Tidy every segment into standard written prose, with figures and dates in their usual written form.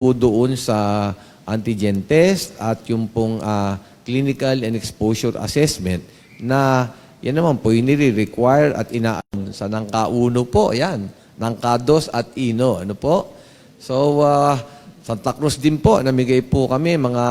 po doon sa antigen test at yung pong clinical and exposure assessment na yan naman po yung nire-require at inaan sa nangka-1 po. Yan, nangka-2 at ino. Ano po? So, Santa Cruz din po, namigay po kami mga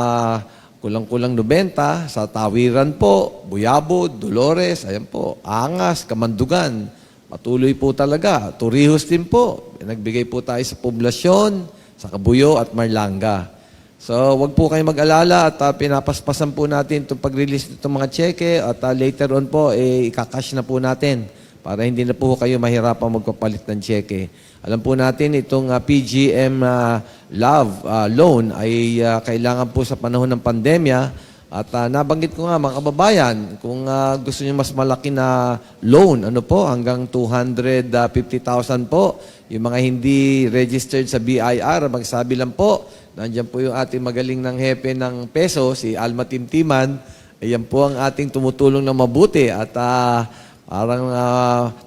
kulang-kulang 90 sa Tawiran po, Buyabod, Dolores, ayan po, Angas, Kamandugan. Patuloy po talaga. Torrijos din po. Nagbigay po tayo sa poblasyon, sa Kabuyo at Marlanga. So, wag po kayong mag-alala at pinapaspasan po natin itong pag-release nitong mga cheque at later on po, ikakash na po natin para hindi na po kayo mahirapang magpapalit ng cheque. Alam po natin itong PGM Love loan ay kailangan po sa panahon ng pandemya at nabanggit ko nga mga kababayan, kung gusto niyo mas malaki na loan, ano po, hanggang 250,000 po, yung mga hindi registered sa BIR, magsabi lang po, nandiyan po yung ating magaling ng hepe ng peso, si Alma Timtiman, ayan po ang ating tumutulong na mabuti at parang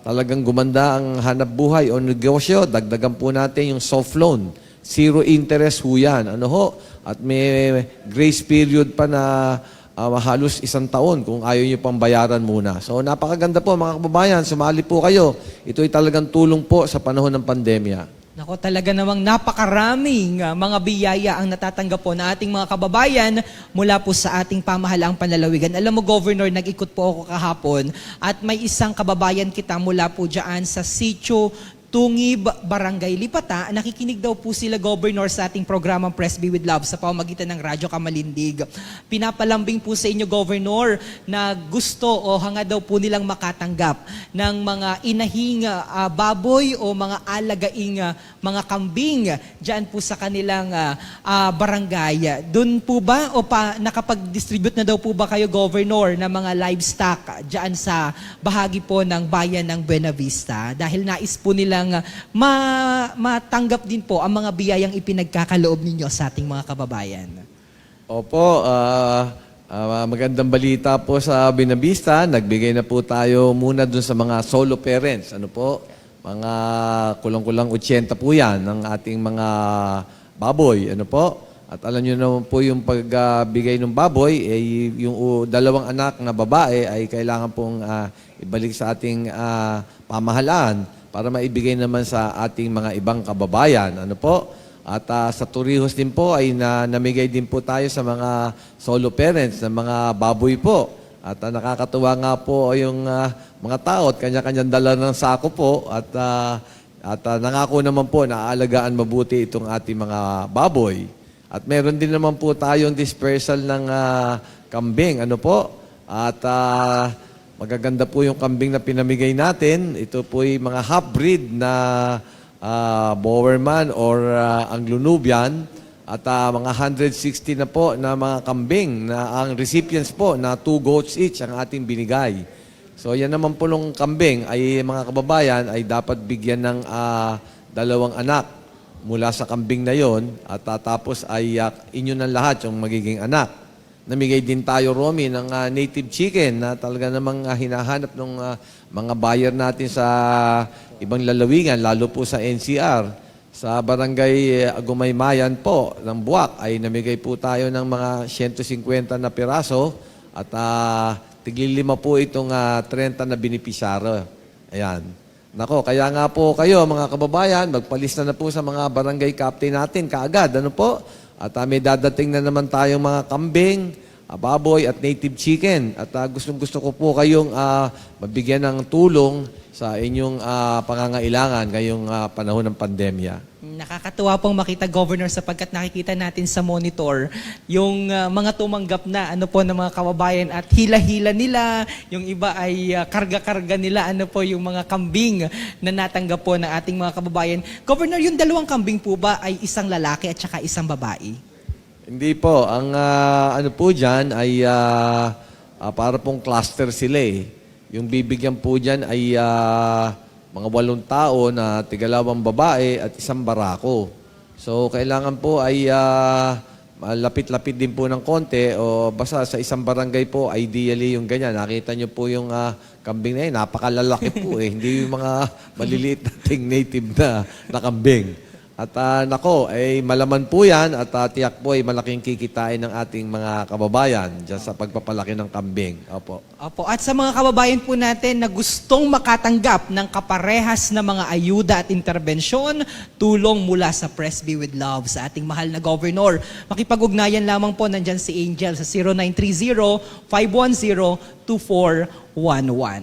talagang gumanda ang hanap buhay o negosyo, dagdagan po natin yung soft loan. Zero interest ho yan. Ano ho? At may grace period pa na halos 1 taon kung ayaw nyo pang bayaran muna. So napakaganda po mga kababayan, sumali po kayo. Ito ay talagang tulong po sa panahon ng pandemya. Nako, talaga namang napakaraming mga biyaya ang natatanggap po na ating mga kababayan mula po sa ating pamahalaang panlalawigan. Alam mo, Governor, nag-ikot po ako kahapon at may isang kababayan kita mula po dyan sa Sitio Tungib, Barangay Lipata. Nakikinig daw po sila, Governor, sa ating programang Press Be With Love sa pamamagitan ng Radyo Kamalindig. Pinapalambing po sa inyo, Governor, na gusto o hanga daw po nilang makatanggap ng mga inahing baboy o mga alagaing mga kambing dyan po sa kanilang barangay. Doon po ba o nakapag-distribute na daw po ba kayo, Governor, ng mga livestock dyan sa bahagi po ng bayan ng Buena Vista? Dahil nais po nilang matanggap din po ang mga biyayang ipinagkakaloob ninyo sa ating mga kababayan. Opo, magandang balita po sa Binavista. Nagbigay na po tayo muna dun sa mga solo parents. Ano po? Mga kulang-kulang 80 po yan ng ating mga baboy. Ano po? At alam nyo naman po yung pagbigay ng baboy, yung 2 anak na babae ay kailangan pong ibalik sa ating pamahalaan para maibigay naman sa ating mga ibang kababayan. Ano po? At sa Torrijos din po ay namigay din po tayo sa mga solo parents ng mga baboy po. At nakakatuwa nga po yung mga tao at kanya-kanyang dala ng sako po at nangako naman po na aalagaan mabuti itong ating mga baboy. At meron din naman po tayong dispersal ng kambing. Ano po? At magaganda po yung kambing na pinamigay natin. Ito po yung mga half-breed na Bowerman or Anglo-Nubian at mga 160 na po na mga kambing na ang recipients po na 2 goats each ang ating binigay. So yan naman po ng kambing ay mga kababayan ay dapat bigyan ng 2 anak mula sa kambing na yon at tapos ay inyo ng lahat yung magiging anak. Namigay din tayo, Romy, ng native chicken na talaga namang hinahanap ng mga buyer natin sa ibang lalawigan, lalo po sa NCR. Sa barangay Agumaymayan po ng Buwak ay namigay po tayo ng mga 150 na piraso at tigli-5 po itong 30 na benepisyaro. Ayan. Nako, kaya nga po kayo mga kababayan, magpalista na po sa mga barangay captain natin kaagad. Ano po? At may dadating na naman tayong mga kambing, baboy at native chicken. At gustong-gusto ko po kayong mabigyan ng tulong sa inyong pangangailangan ngayong panahon ng pandemya. Nakakatuwa pong makita, Governor, sapagkat nakikita natin sa monitor yung mga tumanggap na ng mga kababayan at hila-hila nila, yung iba ay karga-karga nila, yung mga kambing na natanggap po ng ating mga kababayan. Governor, yung 2 kambing po ba ay isang lalaki at saka isang babae? Hindi po. Ang po dyan ay para pong cluster sila eh. Yung bibigyan po dyan ay mga 8 tao na 2 babae at 1 barako. So, kailangan po ay lapit-lapit din po ng konti o basta sa isang barangay po, ideally yung ganyan. Nakita nyo po yung kambing na yun, napakalalaki po eh. Hindi yung mga maliliit nating native na kambing. At nako, malaman po yan at tiyak po ay malaking kikitain ng ating mga kababayan dyan sa pagpapalaki ng kambing. Opo. Opo. At sa mga kababayan po natin na gustong makatanggap ng kaparehas na mga ayuda at intervensyon, tulong mula sa Presby with Love sa ating mahal na Governor. Makipag-ugnayan lamang po, nandyan si Angel sa 0930-510-2411.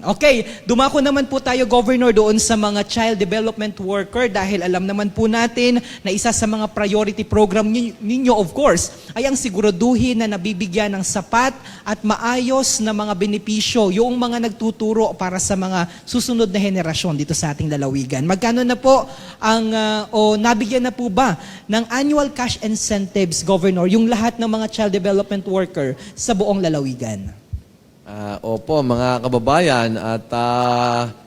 Okay, dumako naman po tayo, Governor, doon sa mga child development worker dahil alam naman po natin na isa sa mga priority program ninyo, of course, ay ang siguraduhin na nabibigyan ng sapat at maayos na mga benepisyo yung mga nagtuturo para sa mga susunod na henerasyon dito sa ating lalawigan. Magkano na po ang, nabigyan na po ba ng annual cash incentives, Governor, yung lahat ng mga child development worker sa buong lalawigan? Opo, mga kababayan, at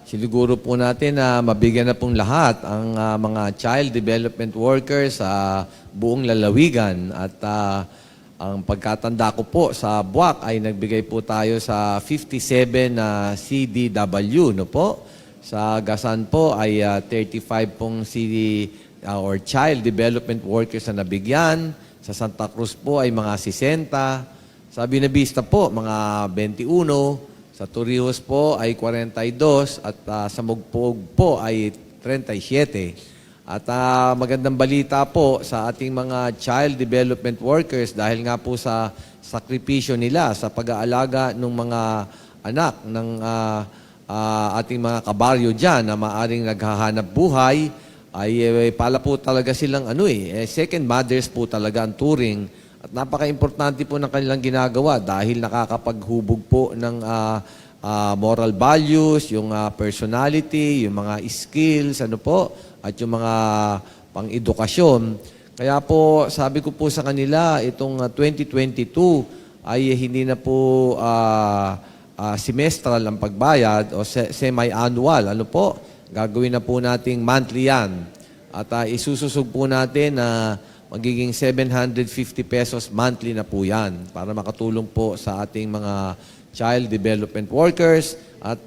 siniguro po natin na mabigyan na pong lahat ang mga child development workers sa buong lalawigan. At ang pagkatanda ko po sa buwak ay nagbigay po tayo sa 57 na CDW, no po? Sa Gasan po ay 35 pong or child development workers na nabigyan. Sa Santa Cruz po ay mga 60. Sa Binavista po, mga 21. Sa Torrijos po ay 42. At sa Mugpog po ay 37. At magandang balita po sa ating mga child development workers dahil nga po sa sakripisyo nila sa pag-aalaga ng mga anak ng ating mga kabaryo dyan na maaring naghahanap buhay, ay pala po talaga silang second mothers po talaga ang turing. At napaka-importante po ng kanilang ginagawa dahil nakakapaghubog po ng moral values, yung personality, yung mga skills, at yung mga pang-edukasyon. Kaya po, sabi ko po sa kanila, itong 2022 ay hindi na po semestral ang pagbayad o semi-annual. Gagawin na po nating monthly yan. At isususog po natin na magiging 750 pesos monthly na po yan para makatulong po sa ating mga child development workers. At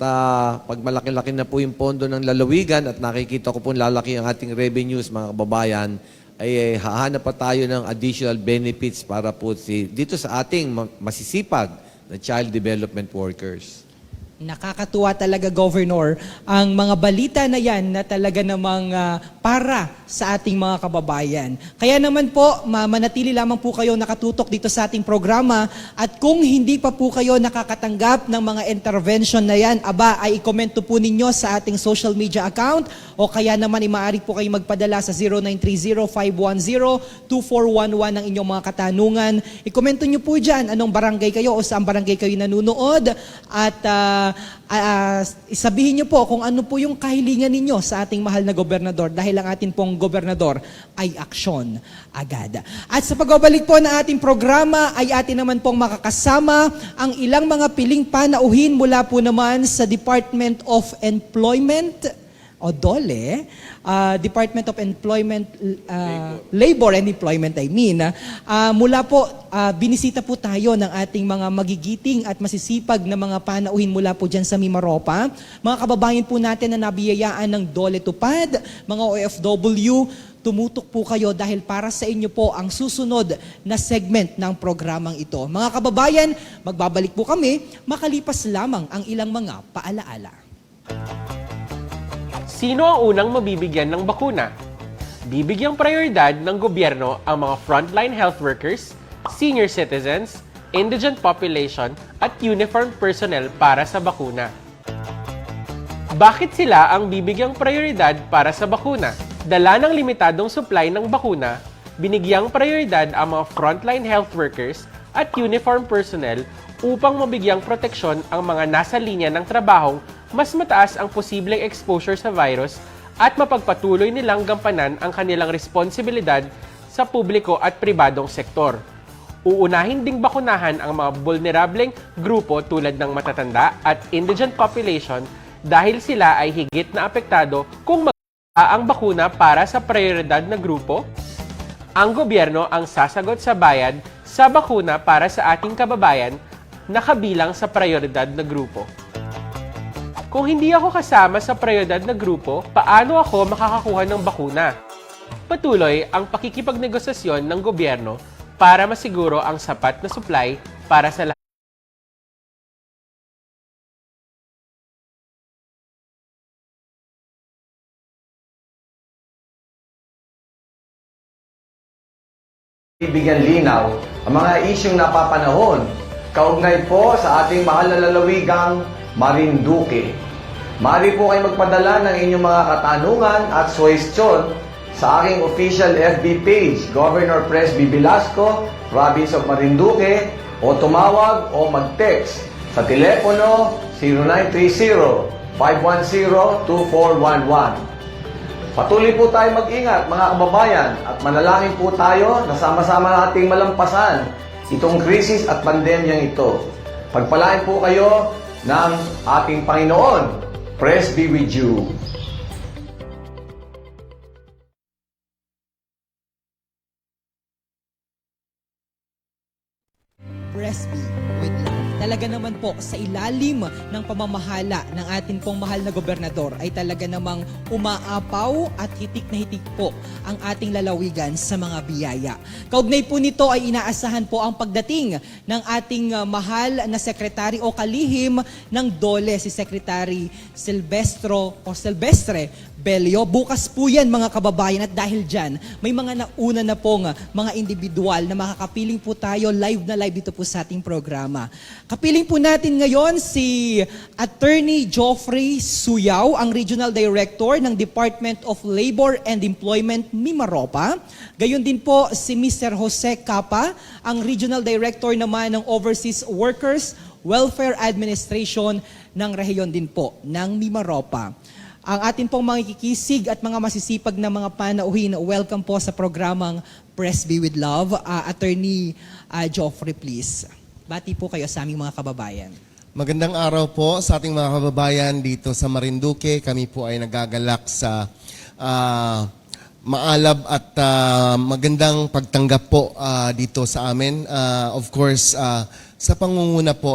pag malaki-laki na po yung pondo ng lalawigan at nakikita ko po lalaki ang ating revenues, mga kababayan, ay hahanap pa tayo ng additional benefits para po dito sa ating masisipag na child development workers. Nakakatuwa talaga, Governor, ang mga balita na yan na talaga namang para sa ating mga kababayan. Kaya naman po, manatili lamang po kayo nakatutok dito sa ating programa at kung hindi pa po kayo nakakatanggap ng mga intervention na yan, ay i-komento po ninyo sa ating social media account o kaya naman maaari po kayo magpadala sa 0930-510-2411 ng inyong mga katanungan. I-komento nyo po dyan anong barangay kayo o saan barangay kayo nanunood at isabihin niyo po kung ano po yung kahilingan ninyo sa ating mahal na gobernador dahil ang atin pong gobernador ay aksyon agad. At sa pagbabalik po ng ating programa ay atin naman pong makakasama ang ilang mga piling panauhin mula po naman sa Department of Employment o DOLE, Department of Employment, Labor and Employment, mula po, binisita po tayo ng ating mga magigiting at masisipag na mga panauhin mula po dyan sa Mimaropa. Mga kababayan po natin na nabiyayaan ng DOLE Tupad, mga OFW, tumutok po kayo dahil para sa inyo po ang susunod na segment ng programang ito. Mga kababayan, magbabalik po kami, makalipas lamang ang ilang mga paalaala. Sino ang unang mabibigyan ng bakuna? Bibigyang prioridad ng gobyerno ang mga frontline health workers, senior citizens, indigent population at uniformed personnel para sa bakuna. Bakit sila ang bibigyang prioridad para sa bakuna? Dala ng limitadong supply ng bakuna, binigyang prioridad ang mga frontline health workers at uniformed personnel upang mabigyang proteksyon ang mga nasa linya ng trabahong mas mataas ang posibleng exposure sa virus at mapagpatuloy nilang gampanan ang kanilang responsibilidad sa publiko at pribadong sektor. Uunahin ding bakunahan ang mga vulnerableng grupo tulad ng matatanda at indigent population dahil sila ay higit na apektado kung ang bakuna para sa prioridad na grupo. Ang gobyerno ang sasagot sa bayad sa bakuna para sa ating kababayan na kabilang sa prioridad na grupo. Kung hindi ako kasama sa prioridad na grupo, paano ako makakakuha ng bakuna? patuloy ang pakikipagnegosasyon ng gobyerno para masiguro ang sapat na supply para sa lahat. Bibigyan linaw ang mga isyong napapanahon kaugnay po sa ating mahal na lalawigang Marinduque. Maaari po kayo magpadala ng inyong mga katanungan at suwestyon sa aking official FB page, Governor Presby Velasco, Province of Marinduque, o tumawag o mag-text sa telepono 0930-510-2411. Patuloy po tayo mag-ingat mga kababayan at manalangin po tayo na sama-sama nating malampasan itong krisis at pandemyang ito. Pagpalain po kayo ng ating Panginoon. Praise be with you. Presby with love. Talaga naman po sa ilalim ng pamamahala ng ating pong mahal na gobernador ay talaga namang umaapaw at hitik na hitik po ang ating lalawigan sa mga biyaya. Kaugnay po nito ay inaasahan po ang pagdating ng ating mahal na sekretary o kalihim ng DOLE, si Secretary Silvestre Belio. Bukas po yan mga kababayan at dahil dyan, may mga nauna na pong mga individual na makakapiling po tayo live na live dito po sa ating programa. Kapiling po natin ngayon si Attorney Geoffrey Suyaw, ang Regional Director ng Department of Labor and Employment Mimaropa. Gayon din po si Mr. Jose Capa, ang Regional Director naman ng Overseas Workers Welfare Administration ng rehiyon din po ng Mimaropa. Ang atin pong mga kikisig at mga masisipag na mga panauhin, welcome po sa programang Presby with Love. Attorney Geoffrey, please. Bati po kayo sa aming mga kababayan. Magandang araw po sa ating mga kababayan dito sa Marinduque. Kami po ay nagagalak sa maalab at magandang pagtanggap po dito sa amin. Of course, sa pangunguna po